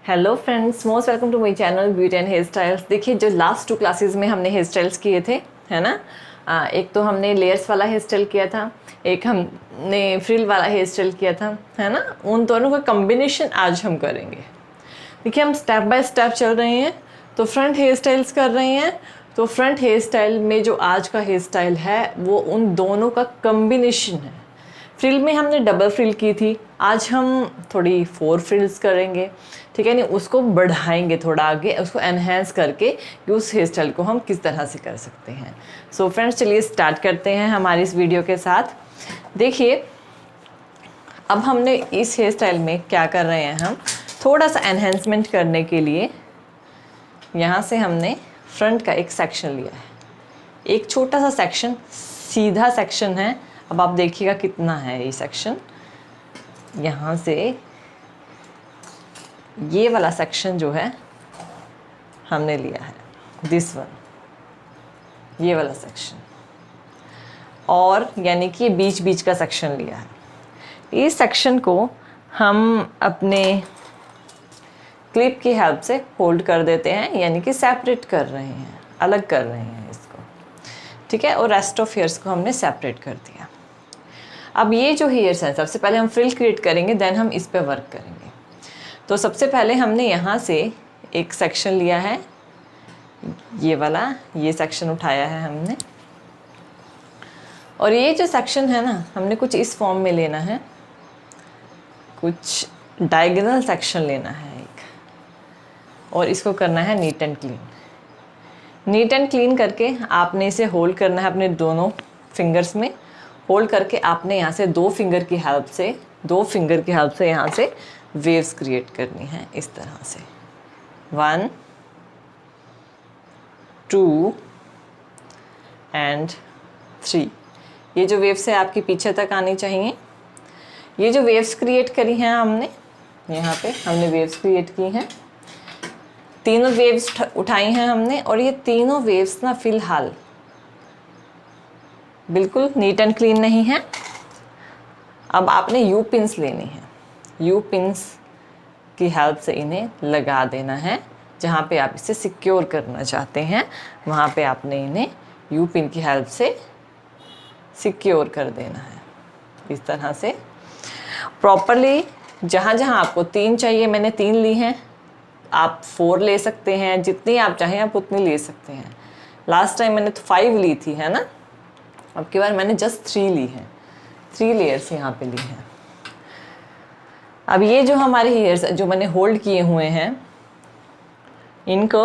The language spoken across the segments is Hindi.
Hello friends, most welcome to my channel beauty and hair styles. देखिए, जो लास्ट 2 क्लासेस में हमने हेयर स्टाइल्स किए थे, है ना। एक तो हमने लेयर्स वाला हेयर स्टाइल किया था, एक हमने फ्रिल वाला हेयर स्टाइल किया था, है ना। उन दोनों का कॉम्बिनेशन आज हम करेंगे। देखिए, हम स्टेप बाय स्टेप चल रहे हैं। तो फ्रंट हेयर स्टाइल्स कर रहे हैं। तो फ्रंट हेयर स्टाइल में जो आज का हेयर स्टाइल है वो उन दोनों का कॉम्बिनेशन है। फ्रिल में हमने डबल फ्रिल की थी, आज हम थोड़ी 4 फ्रिल्स करेंगे, ठीक है। नहीं, उसको बढ़ाएंगे थोड़ा आगे, उसको एनहेंस करके कि उस हेयर स्टाइल को हम किस तरह से कर सकते हैं। सो फ्रेंड्स, चलिए स्टार्ट करते हैं हमारी इस वीडियो के साथ। देखिए, अब हमने इस हेयर स्टाइल में क्या कर रहे हैं, हम थोड़ा सा एनहेंसमेंट करने के लिए यहाँ से हमने फ्रंट का एक सेक्शन लिया है। एक छोटा सा सेक्शन, सीधा सेक्शन है। अब आप देखिएगा कितना है ये सेक्शन। यहाँ से ये वाला सेक्शन जो है हमने लिया है, दिस वन, ये वाला सेक्शन, और यानी कि बीच बीच का सेक्शन लिया है। इस सेक्शन को हम अपने क्लिप की हेल्प से होल्ड कर देते हैं, यानी कि सेपरेट कर रहे हैं, अलग कर रहे हैं इसको, ठीक है। और रेस्ट ऑफ हेयर्स को हमने सेपरेट कर दिया। अब ये जो हेयर्स हैं, सबसे पहले हम फ्रिल क्रिएट करेंगे, देन हम इस पे वर्क करेंगे। तो सबसे पहले हमने यहाँ से एक सेक्शन लिया है, ये वाला, ये सेक्शन उठाया है हमने। और ये जो सेक्शन है ना, हमने कुछ इस फॉर्म में लेना है, कुछ डायगोनल सेक्शन लेना है एक, और इसको करना है neat and clean. Neat and clean करके आपने इसे होल्ड करना है अपने दोनों फिंगर्स में। होल्ड करके आपने यहाँ से 2 फिंगर की हेल्प से यहाँ से वेव्स क्रिएट करनी है, इस तरह से 1 2 एंड 3। ये जो वेव्स है आपके पीछे तक आनी चाहिए। ये जो वेव्स क्रिएट करी हैं हमने, यहाँ पे हमने वेव्स क्रिएट की हैं, तीनों वेव्स उठाई हैं हमने। और ये तीनों वेव्स ना फिलहाल बिल्कुल नीट एंड क्लीन नहीं है। अब आपने यू पिन्स लेनी है, यू पिन्स की हेल्प से इन्हें लगा देना है। जहाँ पे आप इसे सिक्योर करना चाहते हैं, वहाँ पे आपने इन्हें यू पिन की हेल्प से सिक्योर कर देना है, इस तरह से प्रॉपरली। जहाँ जहाँ आपको 3 चाहिए, मैंने 3 ली हैं, आप 4 ले सकते हैं, जितनी आप चाहें आप उतनी ले सकते हैं। लास्ट टाइम मैंने तो 5 ली थी, है ना। अब की बार मैंने जस्ट 3 ली हैं, 3 लेयर्स यहाँ पे ली हैं। अब ये जो हमारे हेयर्स जो मैंने होल्ड किए हुए हैं, इनको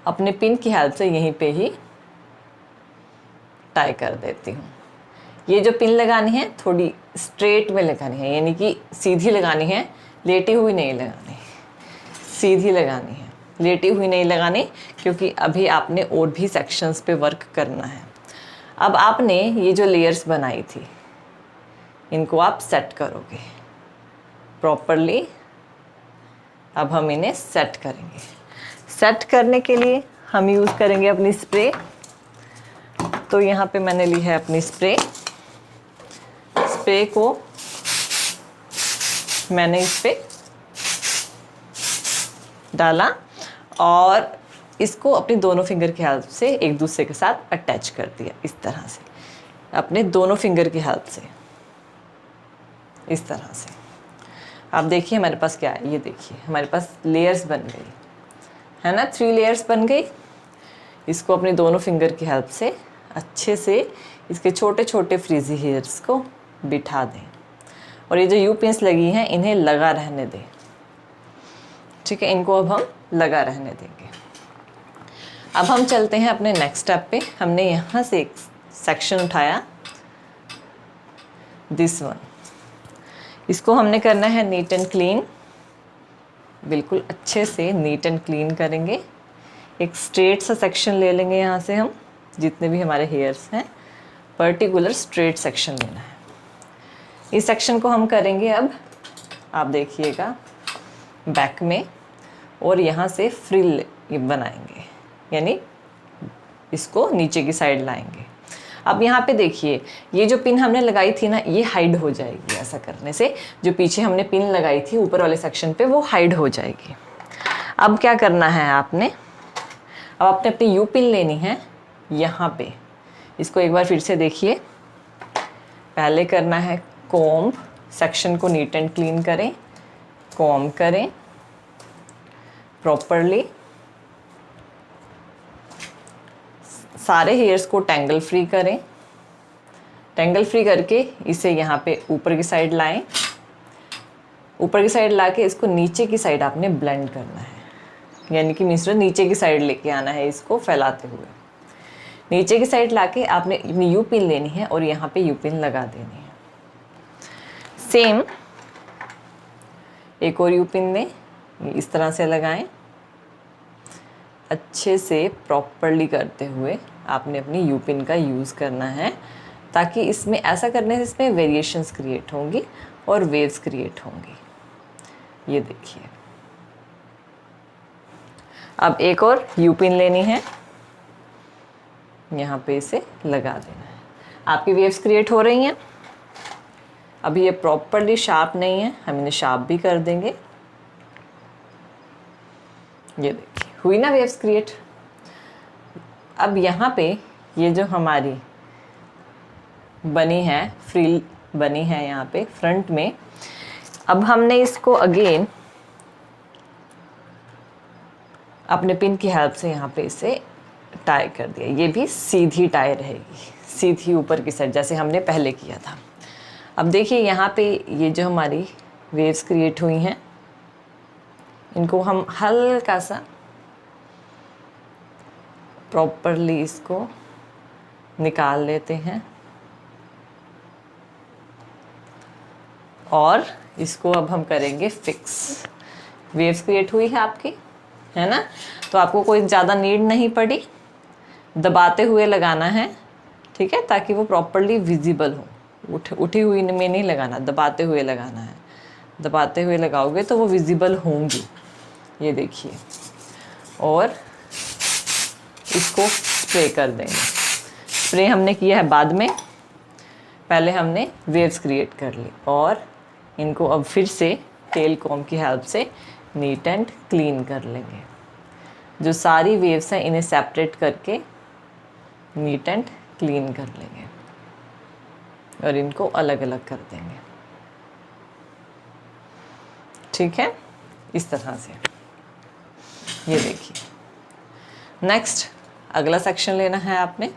अपने पिन की हेल्प से यहीं पे ही टाई कर देती हूँ। ये जो पिन लगानी है थोड़ी स्ट्रेट में लगानी है, यानी कि सीधी लगानी है, लेटी हुई नहीं लगानी, सीधी लगानी है, लेटी हुई नहीं लगानी, क्योंकि अभी आपने और भी सेक्शंस पे वर्क करना है। अब आपने ये जो लेयर्स बनाई थी, इनको आप सेट करोगे प्रॉपरली। अब हम इन्हें सेट करेंगे। सेट करने के लिए हम यूज़ करेंगे अपनी स्प्रे। तो यहाँ पे मैंने ली है अपनी स्प्रे। स्प्रे को मैंने इस पे डाला और इसको अपनी दोनों फिंगर की हेल्प से एक दूसरे के साथ अटैच कर दिया, इस तरह से, अपने दोनों फिंगर की हेल्प से, इस तरह से। आप देखिए हमारे पास क्या है, ये देखिए हमारे पास लेयर्स बन गई, है ना। 3 लेयर्स बन गई। इसको अपनी दोनों फिंगर की हेल्प से अच्छे से इसके छोटे छोटे फ्रीजी हेयर्स को बिठा दें। और ये जो यू पिन्स लगी हैं, इन्हें लगा रहने दें, ठीक है। इनको अब हम लगा रहने देंगे। अब हम चलते हैं अपने नेक्स्ट स्टेप पे। हमने यहाँ से एक सेक्शन उठाया, दिस वन, इसको हमने करना है नीट एंड क्लीन, बिल्कुल अच्छे से नीट एंड क्लीन करेंगे। एक स्ट्रेट सा सेक्शन ले लेंगे यहाँ से, हम जितने भी हमारे हेयर्स हैं, पर्टिकुलर स्ट्रेट सेक्शन लेना है। इस सेक्शन को हम करेंगे अब, आप देखिएगा, बैक में, और यहाँ से फ्रिल बनाएंगे, यानी इसको नीचे की साइड लाएंगे। अब यहाँ पे देखिए, ये जो पिन हमने लगाई थी ना, ये हाइड हो जाएगी। ऐसा करने से जो पीछे हमने पिन लगाई थी ऊपर वाले सेक्शन पे, वो हाइड हो जाएगी। अब क्या करना है आपने, अब आपने अपनी यू पिन लेनी है यहाँ पे। इसको एक बार फिर से देखिए। पहले करना है कॉम्ब, सेक्शन को नीट एंड क्लीन करें, कॉम्ब करें प्रॉपरली, सारे हेयर्स को टेंगल फ्री करें। टेंगल फ्री करके इसे यहाँ पे ऊपर की साइड लाएं। ऊपर की साइड लाके इसको नीचे की साइड आपने ब्लेंड करना है, यानी कि मिश्रण नीचे की साइड लेके आना है इसको फैलाते हुए। नीचे की साइड लाके आपने अपनी यू पिन लेनी है और यहाँ पे यू पिन लगा देनी है। सेम एक और यू पिन लें, इस तरह से लगाएं। अच्छे से प्रॉपरली करते हुए आपने अपनी यू पिन का यूज़ करना है, ताकि इसमें ऐसा करने से इसमें वेरिएशंस क्रिएट होंगी और वेव्स क्रिएट होंगी। ये देखिए। अब एक और यू पिन लेनी है, यहाँ पे इसे लगा देना है। आपकी वेव्स क्रिएट हो रही हैं। अभी ये प्रॉपरली शार्प नहीं है, हम इन्हें शार्प भी कर देंगे। ये देखिए, हुई ना वेव्स क्रिएट। अब यहाँ पे ये जो हमारी बनी है, फ्रिल बनी है यहाँ पे फ्रंट में, अब हमने इसको अगेन अपने पिन की हेल्प से यहाँ पे इसे टाई कर दिया। ये भी सीधी टाई रहेगी, सीधी ऊपर की साइड, जैसे हमने पहले किया था। अब देखिए यहाँ पे ये जो हमारी वेव्स क्रिएट हुई हैं, इनको हम हल्का सा प्रॉपरली इसको निकाल लेते हैं और इसको अब हम करेंगे फिक्स। वेव्स क्रिएट हुई है आपकी, है ना, तो आपको कोई ज़्यादा नीड नहीं पड़ी, दबाते हुए लगाना है, ठीक है, ताकि वो प्रॉपरली विजिबल हो। उठी हुई में नहीं लगाना, दबाते हुए लगाना है। दबाते हुए लगाओगे तो वो विजिबल होंगी। ये देखिए, और इसको स्प्रे कर देंगे। स्प्रे हमने किया है बाद में, पहले हमने वेव्स क्रिएट कर ली और इनको अब फिर से टेल कॉम्ब की हेल्प से नीट एंड क्लीन कर लेंगे। जो सारी वेव्स हैं इन्हें सेपरेट करके नीट एंड क्लीन कर लेंगे और इनको अलग अलग कर देंगे। ठीक है, इस तरह से। ये देखिए। नेक्स्ट अगला सेक्शन लेना है आपने।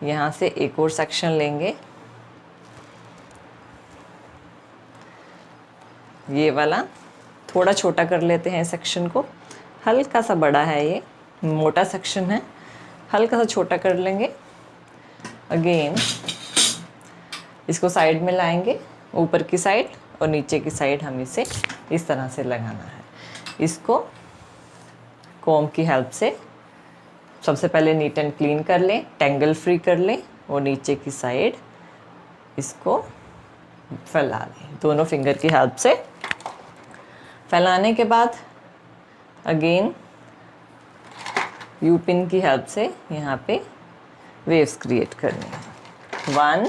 यहाँ से एक और सेक्शन लेंगे, ये वाला। थोड़ा छोटा कर लेते हैं सेक्शन को, हल्का सा बड़ा है, ये मोटा सेक्शन है, हल्का सा छोटा कर लेंगे। अगेन इसको साइड में लाएंगे, ऊपर की साइड और नीचे की साइड हम इसे इस तरह से लगाना है। इसको कॉम्ब की हेल्प से सबसे पहले नीट एंड क्लीन कर लें, टेंगल फ्री कर लें और नीचे की साइड इसको फैला लें दोनों फिंगर की हेल्प से। फैलाने के बाद अगेन यू पिन की हेल्प से यहाँ पे वेव्स क्रिएट करनी है। 1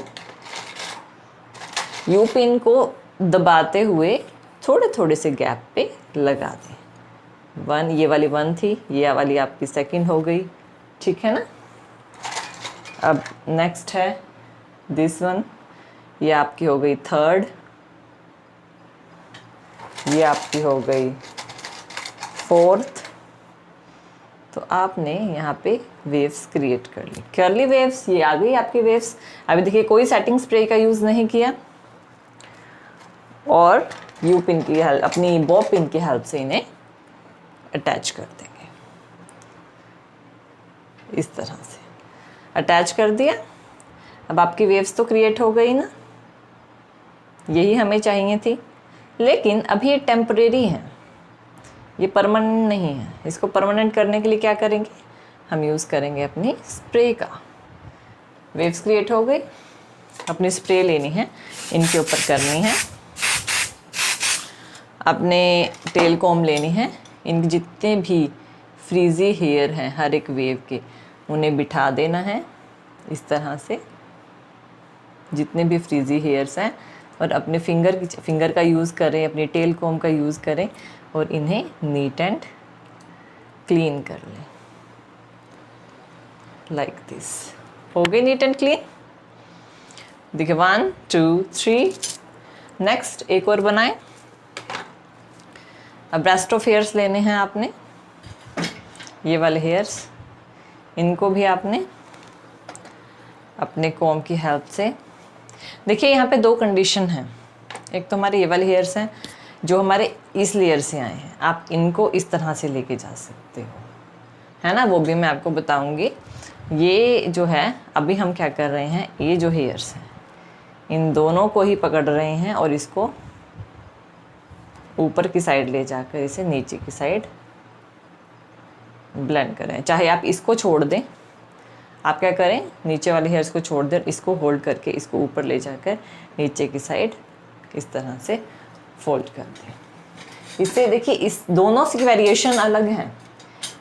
यू पिन को दबाते हुए थोड़े थोड़े से गैप पे लगा दें। 1, ये वाली 1 थी, ये वाली आपकी सेकंड हो गई, ठीक है ना। अब नेक्स्ट है दिस वन, ये आपकी हो गई 3rd, ये आपकी हो गई 4th। तो आपने यहाँ पे वेव्स क्रिएट कर ली, कर्ली वेव्स, ये आ गई आपकी वेव्स। अभी देखिए कोई सेटिंग स्प्रे का यूज़ नहीं किया और यू पिन की हेल्प, अपनी बॉब पिन की हेल्प से इन्हें अटैच कर देंगे। इस तरह से अटैच कर दिया। अब आपकी वेव्स तो क्रिएट हो गई ना, यही हमें चाहिए थी। लेकिन अभी ये टेम्परेरी है, ये परमानेंट नहीं है। इसको परमानेंट करने के लिए क्या करेंगे, हम यूज़ करेंगे अपनी स्प्रे का। वेव्स क्रिएट हो गई, अपनी स्प्रे लेनी है, इनके ऊपर करनी है। अपने टेल कॉम्ब लेनी है, इनके जितने भी फ्रीजी हेयर हैं हर एक वेव के, उन्हें बिठा देना है इस तरह से, जितने भी फ्रीजी हेयर्स हैं, और अपने फिंगर का यूज़ करें, अपनी टेल कॉम का यूज़ करें और इन्हें नीट एंड क्लीन कर लें लाइक दिस। हो गई नीट एंड क्लीन। देखिए 1 2 3। नेक्स्ट एक और बनाएं। अब रेस्ट ऑफ हेयर्स लेने हैं आपने, ये वाले हेयर्स, इनको भी आपने अपने कॉम की हेल्प से, देखिए यहाँ पे दो कंडीशन हैं। एक तो हमारे ये वाले हेयर्स हैं जो हमारे इस लेयर से आए हैं, आप इनको इस तरह से लेके जा सकते हो, है ना, वो भी मैं आपको बताऊंगी। ये जो है अभी हम क्या कर रहे हैं, ये जो हेयर्स हैं इन दोनों को ही पकड़ रहे हैं और इसको ऊपर की साइड ले जाकर इसे नीचे की साइड ब्लेंड करें। चाहे आप इसको छोड़ दें, आप क्या करें, नीचे वाले हेयर्स को छोड़ दें, इसको होल्ड करके इसको ऊपर ले जाकर नीचे की साइड इस तरह से फोल्ड कर दें। इससे देखिए इस दोनों की वेरिएशन अलग है।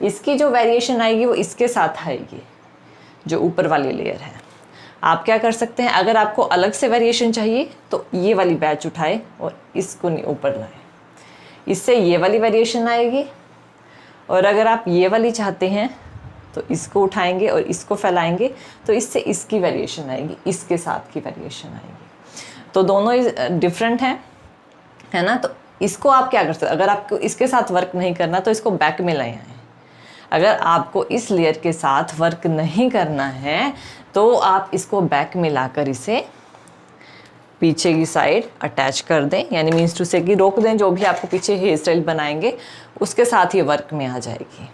इसकी जो वेरिएशन आएगी वो इसके साथ आएगी, जो ऊपर वाली लेयर है। आप क्या कर सकते हैं, अगर आपको अलग से वेरिएशन चाहिए तो ये वाली बैच उठाए और इसको ऊपर लाए, इससे ये वाली वेरिएशन आएगी। और अगर आप ये वाली चाहते हैं तो इसको उठाएंगे और इसको फैलाएंगे तो इससे इसकी वेरिएशन आएगी, इसके साथ की वेरिएशन आएगी। तो दोनों डिफरेंट हैं, है ना। तो इसको आप क्या कर सकते हैं, अगर आपको इसके साथ वर्क नहीं करना तो इसको बैक में ले आएं। अगर आपको इस लेयर के साथ वर्क नहीं करना है तो आप इसको बैक में लाकर इसे पीछे की साइड अटैच कर दें, यानी मीन्स टू से कि रोक दें, जो भी आपको पीछे हेयर स्टाइल बनाएंगे उसके साथ ये वर्क में आ जाएगी।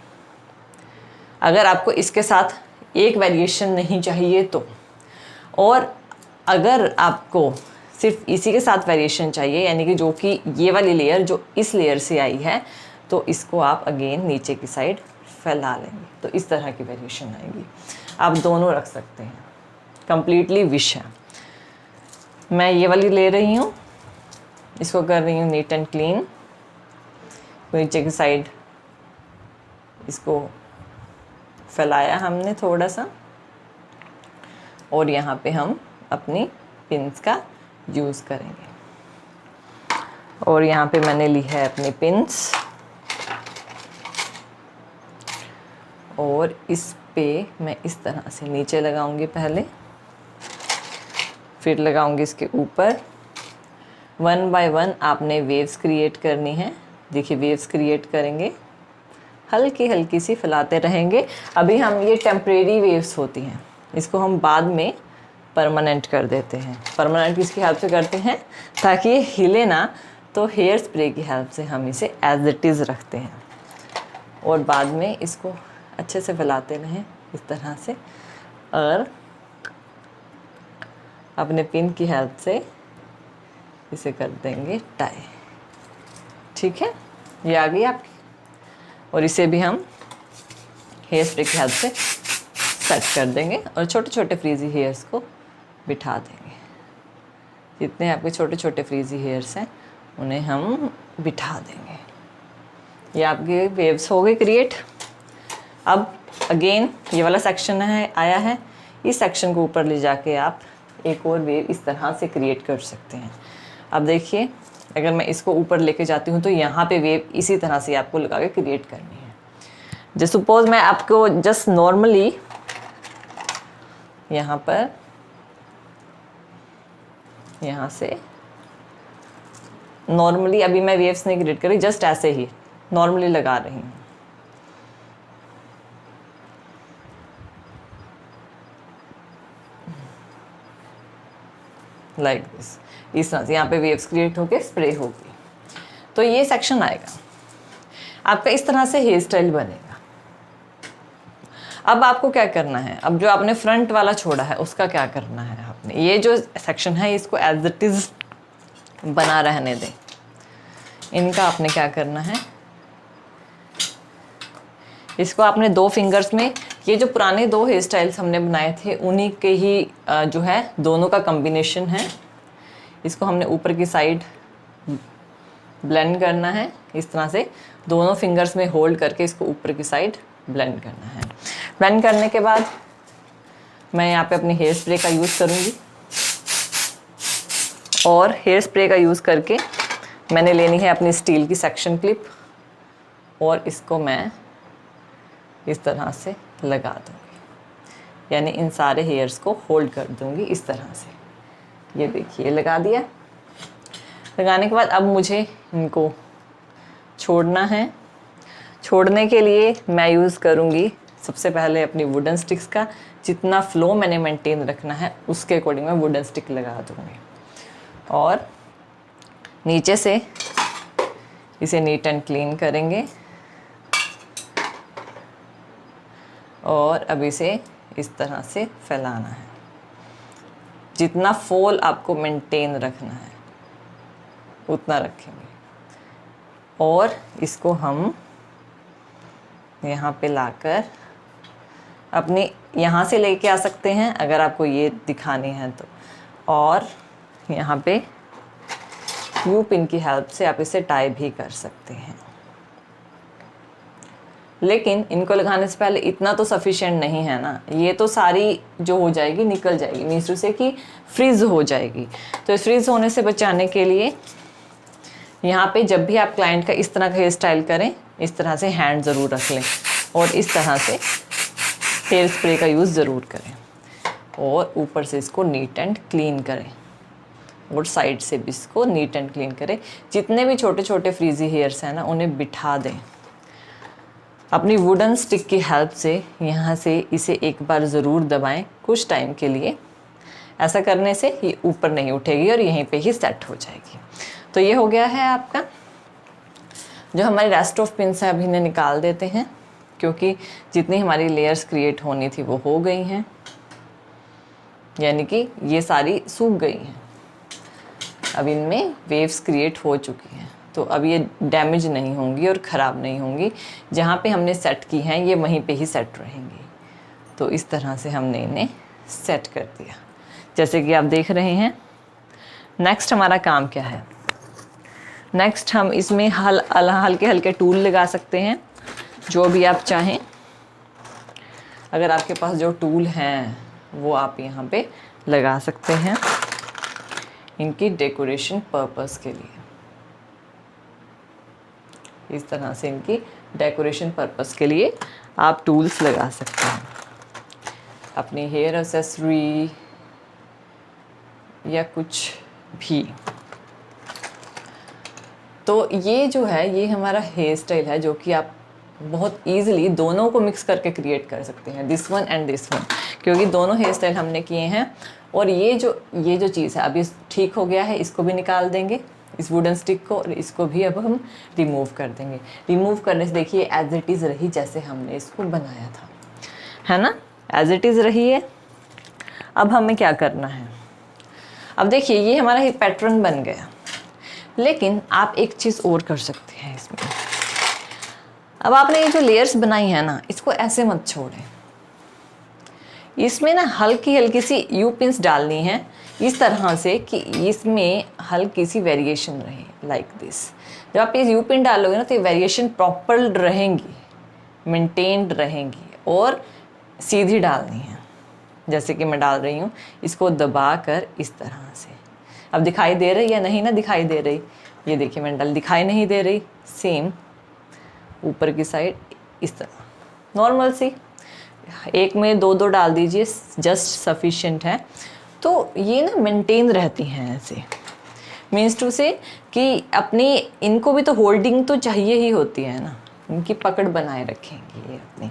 अगर आपको इसके साथ एक वेरिएशन नहीं चाहिए तो, और अगर आपको सिर्फ इसी के साथ वेरिएशन चाहिए, यानी कि जो कि ये वाली लेयर जो इस लेयर से आई है, तो इसको आप अगेन नीचे की साइड फैला लेंगे तो इस तरह की वेरिएशन आएगी। आप दोनों रख सकते हैं, कंप्लीटली विश है। मैं ये वाली ले रही हूँ, इसको कर रही हूँ नीट एंड क्लीन। नीचे की साइड इसको फैलाया हमने थोड़ा सा, और यहाँ पे हम अपनी पिन्स का यूज़ करेंगे। और यहाँ पे मैंने ली है अपनी पिन्स, और इस पे मैं इस तरह से नीचे लगाऊंगी पहले, फिर लगाऊंगी इसके ऊपर। 1 बाय 1 आपने वेव्स क्रिएट करनी है। देखिए वेव्स क्रिएट करेंगे, हल्की हल्की सी फैलाते रहेंगे। अभी हम ये टेम्परेरी वेव्स होती हैं, इसको हम बाद में परमानेंट कर देते हैं। परमानेंट किसकी हेल्प से करते हैं, ताकि ये हिले ना, तो हेयर स्प्रे की हेल्प से हम इसे एज इट इज़ रखते हैं और बाद में इसको अच्छे से फैलाते रहें इस तरह से, और अपने पिन की हेल्प से इसे कर देंगे टाई। ठीक है, ये आ गई आपकी। और इसे भी हम हेयर स्प्रे की हेल्प से सेट कर देंगे और छोटे छोटे फ्रीजी हेयर्स को बिठा देंगे। जितने आपके छोटे छोटे फ्रीजी हेयर्स हैं उन्हें हम बिठा देंगे। ये आपके वेव्स हो गए क्रिएट। अब अगेन ये वाला सेक्शन है आया है, इस सेक्शन को ऊपर ले जाके आप एक और वेव इस तरह से क्रिएट कर सकते हैं। अब देखिए अगर मैं इसको ऊपर लेके जाती हूँ तो यहाँ पे वेव इसी तरह से आपको लगा के क्रिएट करनी है। जैसे सपोज मैं आपको जस्ट नॉर्मली यहाँ पर, यहाँ से नॉर्मली अभी मैं वेव्स नहीं क्रिएट करी, जस्ट ऐसे ही नॉर्मली लगा रही हूँ। लाइक दिस, इस तरह से यहाँ पे वेव्स क्रिएट होके स्प्रे होगी। तो ये सेक्शन आएगा आपका, इस तरह से हेयर स्टाइल बनेगा। अब आपको क्या करना है, अब जो आपने फ्रंट वाला छोड़ा है उसका क्या करना है आपने, ये जो सेक्शन है इसको एज इट इज़ बना रहने दें। इनका आपने क्या करना है, इसको आपने 2 फिंगर्स में, ये जो पुराने 2 हेयर स्टाइल्स हमने बनाए थे उन्हीं के ही जो है दोनों का कॉम्बिनेशन है। इसको हमने ऊपर की साइड ब्लेंड करना है इस तरह से, दोनों फिंगर्स में होल्ड करके इसको ऊपर की साइड ब्लेंड करना है। ब्लेंड करने के बाद मैं यहाँ पे अपनी हेयर स्प्रे का यूज़ करूँगी और हेयर स्प्रे का यूज़ करके मैंने लेनी है अपनी स्टील की सेक्शन क्लिप और इसको मैं इस तरह से लगा दूँगी, यानी इन सारे हेयर्स को होल्ड कर दूँगी इस तरह से। ये देखिए लगा दिया। लगाने के बाद अब मुझे इनको छोड़ना है। छोड़ने के लिए मैं यूज़ करूँगी सबसे पहले अपनी वुडन स्टिक्स का, जितना फ्लो मैंने मेंटेन रखना है उसके अकॉर्डिंग मैं वुडन स्टिक लगा दूँगी और नीचे से इसे नीट एंड क्लीन करेंगे और अब इसे इस तरह से फैलाना है। जितना फॉल आपको मेंटेन रखना है उतना रखेंगे और इसको हम यहाँ पे लाकर अपनी यहाँ से लेके आ सकते हैं अगर आपको ये दिखानी है तो, और यहाँ पे यू पिन की हेल्प से आप इसे टाई भी कर सकते हैं। लेकिन इनको लगाने से पहले इतना तो सफिशिएंट नहीं है ना, ये तो सारी जो हो जाएगी निकल जाएगी, मीन्स टू से कि फ्रीज हो जाएगी। तो इस फ्रीज होने से बचाने के लिए यहाँ पे जब भी आप क्लाइंट का इस तरह का हेयर स्टाइल करें, इस तरह से हैंड ज़रूर रख लें और इस तरह से हेयर स्प्रे का यूज़ ज़रूर करें और ऊपर से इसको नीट एंड क्लीन करें और साइड से भी इसको नीट एंड क्लीन करें। जितने भी छोटे छोटे फ्रीजी हेयर्स हैं ना उन्हें बिठा दें अपनी वुडन स्टिक की हेल्प से। यहाँ से इसे एक बार ज़रूर दबाएं कुछ टाइम के लिए। ऐसा करने से ये ऊपर नहीं उठेगी और यहीं पे ही सेट हो जाएगी। तो ये हो गया है आपका। जो हमारे रेस्ट ऑफ पिन्स है अभी इन्हें निकाल देते हैं क्योंकि जितनी हमारी लेयर्स क्रिएट होनी थी वो हो गई हैं, यानी कि ये सारी सूख गई हैं। अब इनमें वेव्स क्रिएट हो चुकी हैं तो अब ये डैमेज नहीं होंगी और ख़राब नहीं होंगी। जहाँ पे हमने सेट की हैं ये वहीं पे ही सेट रहेंगी। तो इस तरह से हमने इन्हें सेट कर दिया जैसे कि आप देख रहे हैं। नेक्स्ट हमारा काम क्या है? नेक्स्ट हम इसमें हल्के हल्के टूल लगा सकते हैं जो भी आप चाहें। अगर आपके पास जो टूल हैं वो आप यहाँ पे लगा सकते हैं इनकी डेकोरेशन पर्पस के लिए। इस तरह से इनकी डेकोरेशन पर्पस के लिए आप टूल्स लगा सकते हैं। अपनी हेयर एक्सेसरी या कुछ भी। तो ये जो है ये हमारा हेयर स्टाइल है जो कि आप बहुत ईजिली दोनों को मिक्स करके क्रिएट कर सकते हैं, this one and this one, क्योंकि दोनों हेयर स्टाइल हमने किए हैं। और ये जो चीज़ है अभी ठीक हो गया है, इसको भी निकाल देंगे इस वुडन स्टिक को और इसको भी अब हम रिमूव कर देंगे। रिमूव करने से देखिए एज इट इज़ रही जैसे हमने इसको बनाया था, है ना, एज इट इज़ रही है। अब हमें क्या करना है? अब देखिए ये हमारा एक पैटर्न बन गया, लेकिन आप एक चीज़ और कर सकते हैं इसमें। अब आपने ये जो लेयर्स बनाई है ना इसको ऐसे मत छोड़ें, इसमें ना हल्की हल्की सी यू पिन्स डालनी है इस तरह से कि इसमें हल्की सी वेरिएशन रहे, लाइक दिस। जब आप ये यू पिन डालोगे ना तो ये वेरिएशन प्रॉपर रहेंगी, मेंटेन्ड रहेंगी और सीधी डालनी है जैसे कि मैं डाल रही हूँ। इसको दबा कर इस तरह से, अब दिखाई दे रही या नहीं ना दिखाई दे रही, ये देखिए मैंने डाल, दिखाई नहीं दे रही। सेम ऊपर की साइड इस तरह नॉर्मल सी, एक में दो दो डाल दीजिए, जस्ट सफिशिएंट है। तो ये ना मेंटेन रहती हैं ऐसे, मीन्स टू से कि अपनी इनको भी तो होल्डिंग तो चाहिए ही होती है ना, इनकी पकड़ बनाए रखेंगी ये अपनी।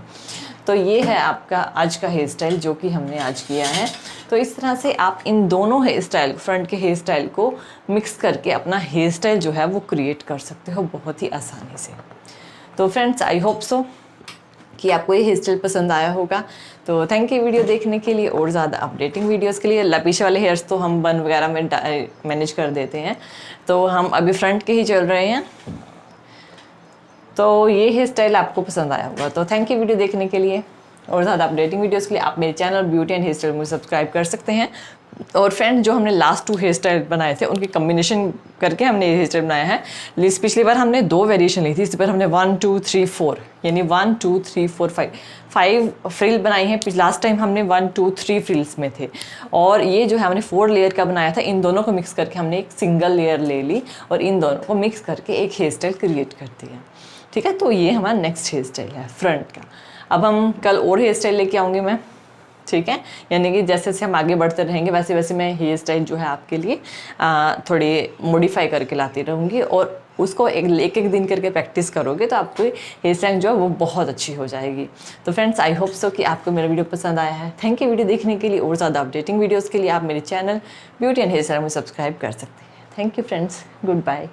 तो ये है आपका आज का हेयर स्टाइल जो कि हमने आज किया है। तो इस तरह से आप इन दोनों हेयर स्टाइल, फ्रंट के हेयर स्टाइल को मिक्स करके अपना हेयर स्टाइल जो है वो क्रिएट कर सकते हो बहुत ही आसानी से। तो फ्रेंड्स आई होप सो कि आपको ये हेयर स्टाइल पसंद आया होगा। तो थैंक यू वीडियो देखने के लिए। और ज़्यादा अपडेटिंग वीडियोस के लिए, पीछे वाले हेयर्स तो हम बन वगैरह में मैनेज कर देते हैं, तो हम अभी फ्रंट के ही चल रहे हैं। तो ये हेयर स्टाइल आपको पसंद आया होगा। तो थैंक यू वीडियो देखने के लिए। और ज़्यादा अपडेटिंग वीडियोस के लिए आप मेरे channel beauty and hair style मुझे सब्सक्राइब कर सकते हैं। और फ्रेंड, जो हमने लास्ट 2 हेयर स्टाइल बनाए थे उनकी कम्बिनेशन करके हमने ये हेयर स्टाइल बनाया है। पिछली बार हमने 2 वेरिएशन ली थी, इस बार हमने 1 2 3 4 यानी 1 2 3 4 5 फ्रिल बनाई हैं। लास्ट टाइम हमने 1 2 3 फ्रिल्स में थे, और ये जो है हमने 4 लेयर का बनाया था। इन दोनों को मिक्स करके हमने एक सिंगल लेयर ले ली और इन दोनों को मिक्स करके एक हेयर स्टाइल क्रिएट कर दिया। ठीक है, तो ये हमारा नेक्स्ट हेयर स्टाइल है फ्रंट का। अब हम कल और हेयर स्टाइल लेके आऊँगी मैं। ठीक है, यानी कि जैसे जैसे हम आगे बढ़ते रहेंगे वैसे वैसे मैं हेयर स्टाइल जो है आपके लिए थोड़ी मॉडिफाई करके लाती रहूँगी, और उसको एक एक दिन करके प्रैक्टिस करोगे तो आपको हेयर स्टाइल जो है वो बहुत अच्छी हो जाएगी। तो फ्रेंड्स, आई होप सो कि आपको मेरा वीडियो पसंद आया है। थैंक यू वीडियो देखने के लिए, और ज़्यादा अपडेटिंग वीडियोज़ के लिए आप मेरे channel beauty and hair style में सब्सक्राइब कर सकते हैं। Thank you friends, good bye.